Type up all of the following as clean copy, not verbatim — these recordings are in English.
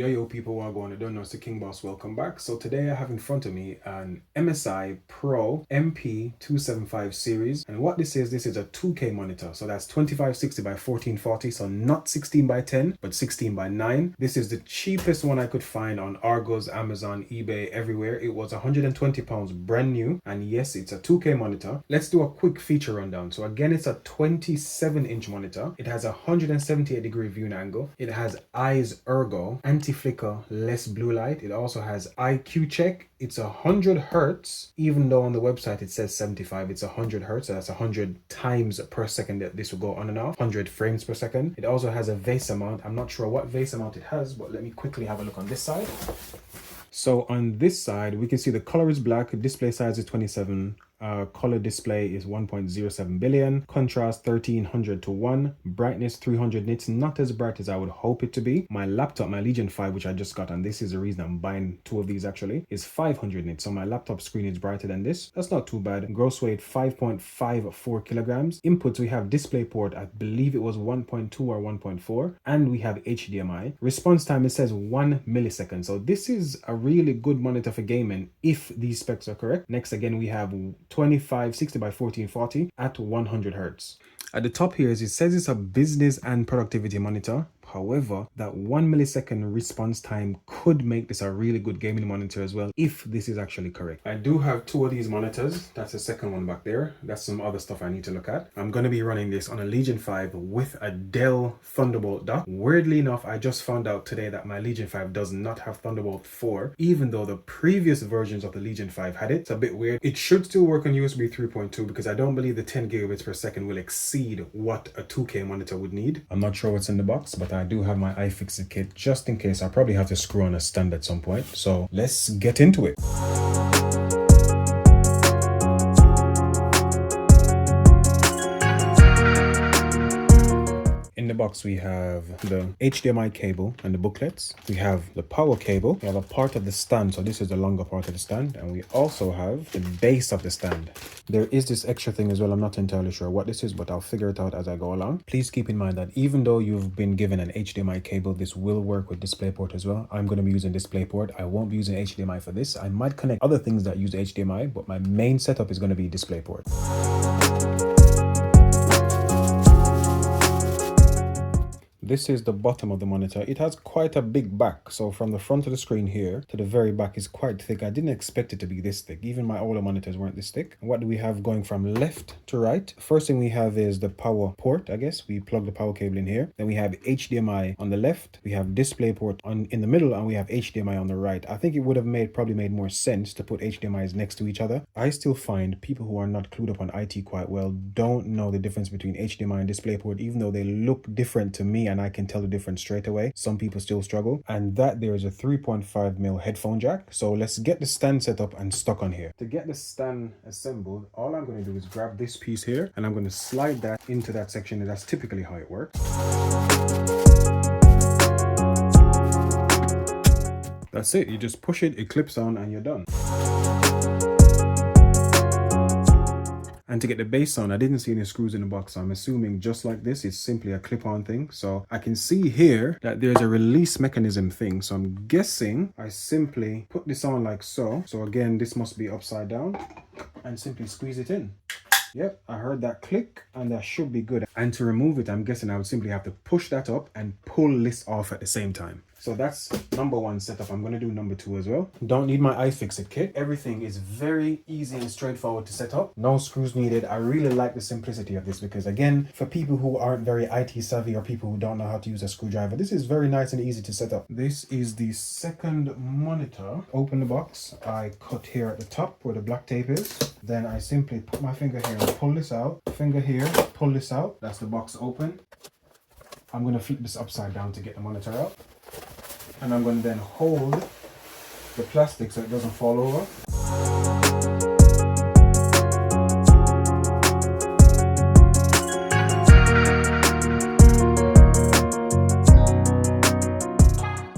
Yo people, Wabble, I don't know, it's the King Boss, welcome back. So today I have in front of me an MSI Pro MP275 series, and what this is a 2K monitor. So that's 2560 by 1440, so not 16 by 10 but 16 by 9. This is the cheapest one I could find on Argos, Amazon, eBay, everywhere. It was £120 brand new, and yes, it's a 2K monitor. Let's do a quick feature rundown. So again, it's a 27-inch monitor. It has a 178-degree viewing angle. It has eyes ergo, anti-flicker, less blue light. It also has IQ check. It's 100 hertz, even though on the website it says 75. It's 100 hertz, so that's 100 times per second that this will go on and off, 100 frames per second. It also has a vase amount. I'm not sure what vase amount it has, but let me quickly have a look on this side. So on this side, we can see the color is black, display size is 27, color display is 1.07 billion, contrast 1300 to 1, brightness 300 nits, not as bright as I would hope it to be. My laptop, my Legion 5, which I just got, and this is the reason I'm buying two of these actually, is 500 nits, so my laptop screen is brighter than this. That's not too bad. Gross weight 5.54 kilograms. Inputs, we have DisplayPort, I believe it was 1.2 or 1.4, and we have HDMI. Response time, it says 1 millisecond, so this is a really good monitor for gaming if these specs are correct. Next, again, we have 2560 by 1440 at 100 hertz. At the top here, as it says, it's a business and productivity monitor. However, that 1 millisecond response time could make this a really good gaming monitor as well, if this is actually correct. I do have two of these monitors. That's the second one back there. That's some other stuff I need to look at. I'm going to be running this on a Legion 5 with a Dell Thunderbolt dock. Weirdly enough, I just found out today that my Legion 5 does not have Thunderbolt 4, even though the previous versions of the Legion 5 had it. It's a bit weird. It should still work on USB 3.2 because I don't believe the 10 gigabits per second will exceed what a 2K monitor would need. I'm not sure what's in the box, but I do have my iFixit kit just in case. I probably have to screw on a stand at some point. So let's get into it. In the box, we have the HDMI cable and the booklets. We have the power cable. We have a part of the stand. So this is the longer part of the stand. And we also have the base of the stand. There is this extra thing as well. I'm not entirely sure what this is, but I'll figure it out as I go along. Please keep in mind that even though you've been given an HDMI cable, this will work with DisplayPort as well. I'm going to be using DisplayPort. I won't be using HDMI for this. I might connect other things that use HDMI, but my main setup is going to be DisplayPort. This is the bottom of the monitor. It has quite a big back. So from the front of the screen here to the very back is quite thick. I didn't expect it to be this thick. Even my older monitors weren't this thick. What do we have going from left to right? First thing we have is the power port, I guess. We plug the power cable in here. Then we have HDMI on the left. We have DisplayPort in the middle, and we have HDMI on the right. I think it would have probably made more sense to put HDMIs next to each other. I still find people who are not clued up on IT quite well don't know the difference between HDMI and DisplayPort, even though they look different to me and I can tell the difference straight away. Some people still struggle. And that there is a 3.5mm headphone jack. So let's get the stand set up and stuck on here. To get the stand assembled, all I'm going to do is grab this piece here and I'm going to slide that into that section, and that's typically how it works. That's it. You just push it, it clips on, and you're done. And to get the base on, I didn't see any screws in the box, so I'm assuming just like this, it's simply a clip-on thing. So I can see here that there's a release mechanism thing. So I'm guessing I simply put this on like so. So again, this must be upside down, and simply squeeze it in. Yep, I heard that click, and that should be good. And to remove it, I'm guessing I would simply have to push that up and pull this off at the same time. So that's number one setup. I'm going to do number two as well. Don't need my iFixit kit. Everything is very easy and straightforward to set up. No screws needed. I really like the simplicity of this because, again, for people who aren't very IT savvy or people who don't know how to use a screwdriver, this is very nice and easy to set up. This is the second monitor. Open the box. I cut here at the top where the black tape is. Then I simply put my finger here and pull this out. Finger here, pull this out. That's the box open. I'm going to flip this upside down to get the monitor out. And I'm going to then hold the plastic so it doesn't fall over.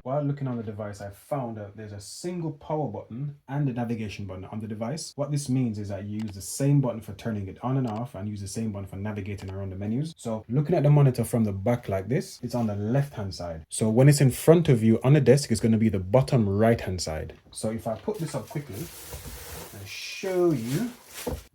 While looking on the device, device, I found that there's a single power button and a navigation button on the device. What this means is that you use the same button for turning it on and off and use the same button for navigating around the menus. So looking at the monitor from the back like this, it's on the left hand side. So when it's in front of you on the desk, it's going to be the bottom right hand side. So if I put this up quickly and show you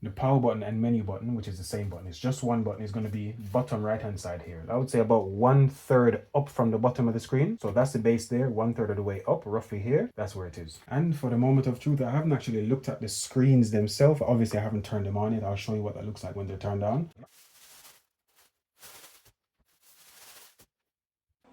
the power button and menu button, which is the same button, it's just one button, is going to be bottom right hand side here. I would say about 1/3 up from the bottom of the screen. So that's the base there, 1/3 of the way up, roughly here. That's where it is. And for the moment of truth, I haven't actually looked at the screens themselves. Obviously I haven't turned them on yet. I'll show you what that looks like when they're turned on.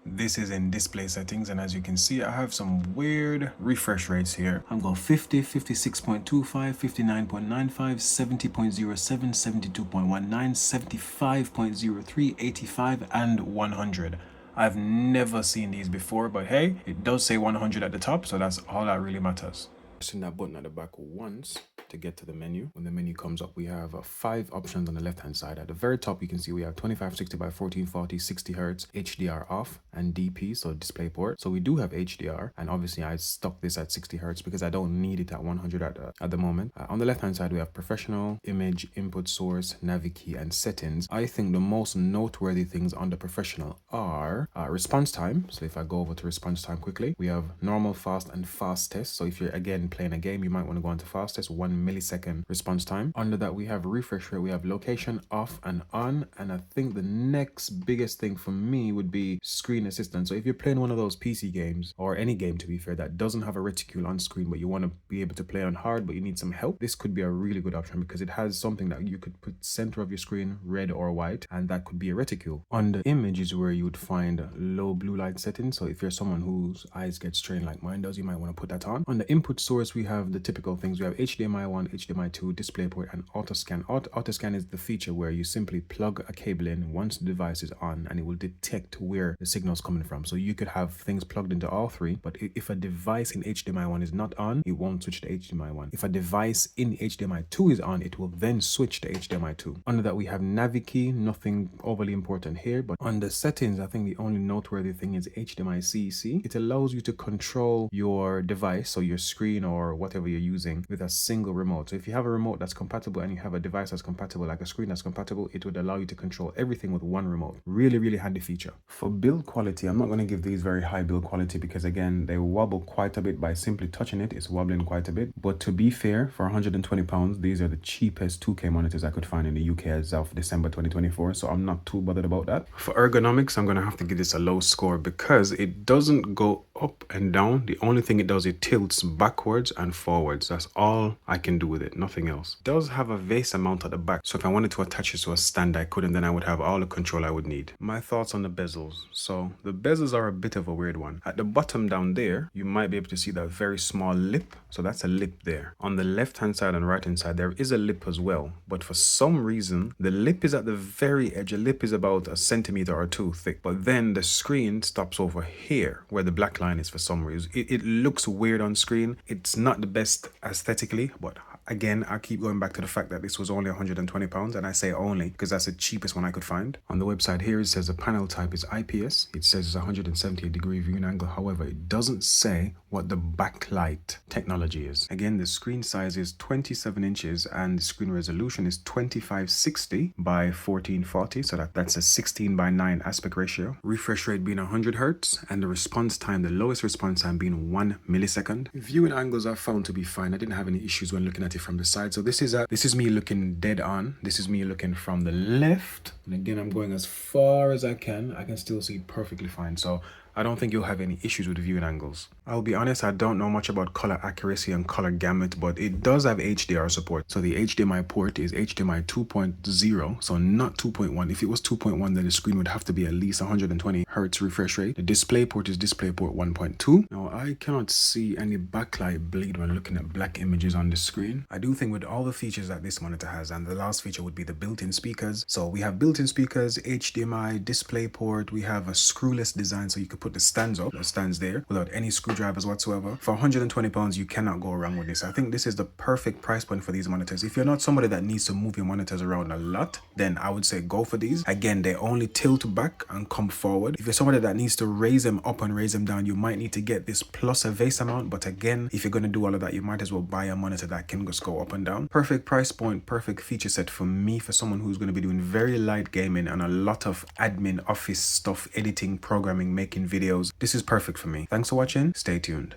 This is in display settings, and as you can see, I have some weird refresh rates here. I'm going 50, 56.25, 59.95, 70.07, 72.19, 75.03, 85, and 100. I've never seen these before, but hey, it does say 100 at the top, so that's all that really matters. Pressing that button at the back once to get to the menu. When the menu comes up, we have 5 options on the left hand side. At the very top, you can see we have 2560 by 1440, 60 Hz, HDR off, and DP, so DisplayPort. So we do have HDR, and obviously I stuck this at 60 Hz because I don't need it at 100 at the moment. On the left hand side, we have professional, image, input source, navigate, and settings. I think the most noteworthy things on the professional are response time. So if I go over to response time quickly, we have normal, fast, and fast test. So if you're again playing a game, you might want to go into fastest, 1 millisecond response time. Under that, we have refresh rate, we have location off and on, and I think the next biggest thing for me would be screen assistant. So if you're playing one of those PC games, or any game to be fair, that doesn't have a reticule on screen, but you want to be able to play on hard, but you need some help, this could be a really good option because it has something that you could put center of your screen, red or white, and that could be a reticule. On the image is where you would find low blue light settings. So if you're someone whose eyes get strained like mine does, you might want to put that on. On the input source, we have the typical things. We have HDMI 1, HDMI 2, DisplayPort, and AutoScan. AutoScan is the feature where you simply plug a cable in once the device is on, and it will detect where the signal is coming from. So you could have things plugged into all 3, but if a device in HDMI 1 is not on, it won't switch to HDMI 1. If a device in HDMI 2 is on, it will then switch to HDMI 2. Under that, we have Navigate, nothing overly important here, but on the settings, I think the only noteworthy thing is HDMI CEC. It allows you to control your device, so your screen or whatever you're using, with a single remote. So if you have a remote that's compatible and you have a device that's compatible, like a screen that's compatible, it would allow you to control everything with one remote. Really, really handy feature. For build quality, I'm not going to give these very high build quality because again, they wobble quite a bit by simply touching it. It's wobbling quite a bit. But to be fair, for £120, these are the cheapest 2K monitors I could find in the UK as of December 2024. So I'm not too bothered about that. For ergonomics, I'm going to have to give this a low score because it doesn't go up and down. The only thing it does, it tilts backwards and forwards. That's all I can do with it, nothing else. It does have a VESA mount at the back, so if I wanted to attach it to a stand, I could, and then I would have all the control I would need. My thoughts on the bezels. So the bezels are a bit of a weird one. At the bottom down there, you might be able to see that very small lip. So that's a lip there. On the left hand side and right hand side, there is a lip as well, but for some reason, the lip is at the very edge. The lip is about 1 centimeter or 2 thick, but then the screen stops over here where the black line is for some reason. It looks weird on screen. It's not the best aesthetically, but again, I keep going back to the fact that this was only £120, and I say only because that's the cheapest one I could find. On the website here, it says the panel type is IPS. It says it's 178-degree viewing angle. However, it doesn't say what the backlight technology is. Again, the screen size is 27 inches and the screen resolution is 2560 by 1440. So that's a 16:9 aspect ratio. Refresh rate being 100 Hz and the response time, the lowest response time being 1 millisecond. Viewing angles are found to be fine. I didn't have any issues when looking at it from the side. So this is me looking dead on. This is me looking from the left. And again, I'm going as far as I can. I can still see perfectly fine. So I don't think you'll have any issues with viewing angles. I'll be honest, I don't know much about color accuracy and color gamut, but it does have HDR support. So the HDMI port is HDMI 2.0, so not 2.1. If it was 2.1, then the screen would have to be at least 120 Hz refresh rate. The display port is DisplayPort 1.2. Now, I cannot see any backlight bleed when looking at black images on the screen. I do think with all the features that this monitor has, and the last feature would be the built-in speakers. So we have built-in built-in speakers, HDMI, display port. We have a screwless design, so you could put the stands up, the stands there, without any screwdrivers whatsoever. For £120, you cannot go wrong with this. I think this is the perfect price point for these monitors. If you're not somebody that needs to move your monitors around a lot, then I would say go for these. Again, they only tilt back and come forward. If you're somebody that needs to raise them up and raise them down, you might need to get this plus a vase amount. But again, if you're going to do all of that, you might as well buy a monitor that can just go up and down. Perfect price point, perfect feature set for me, for someone who's going to be doing very light gaming and a lot of admin office stuff, editing, programming, making videos. This is perfect for me. Thanks for watching. Stay tuned.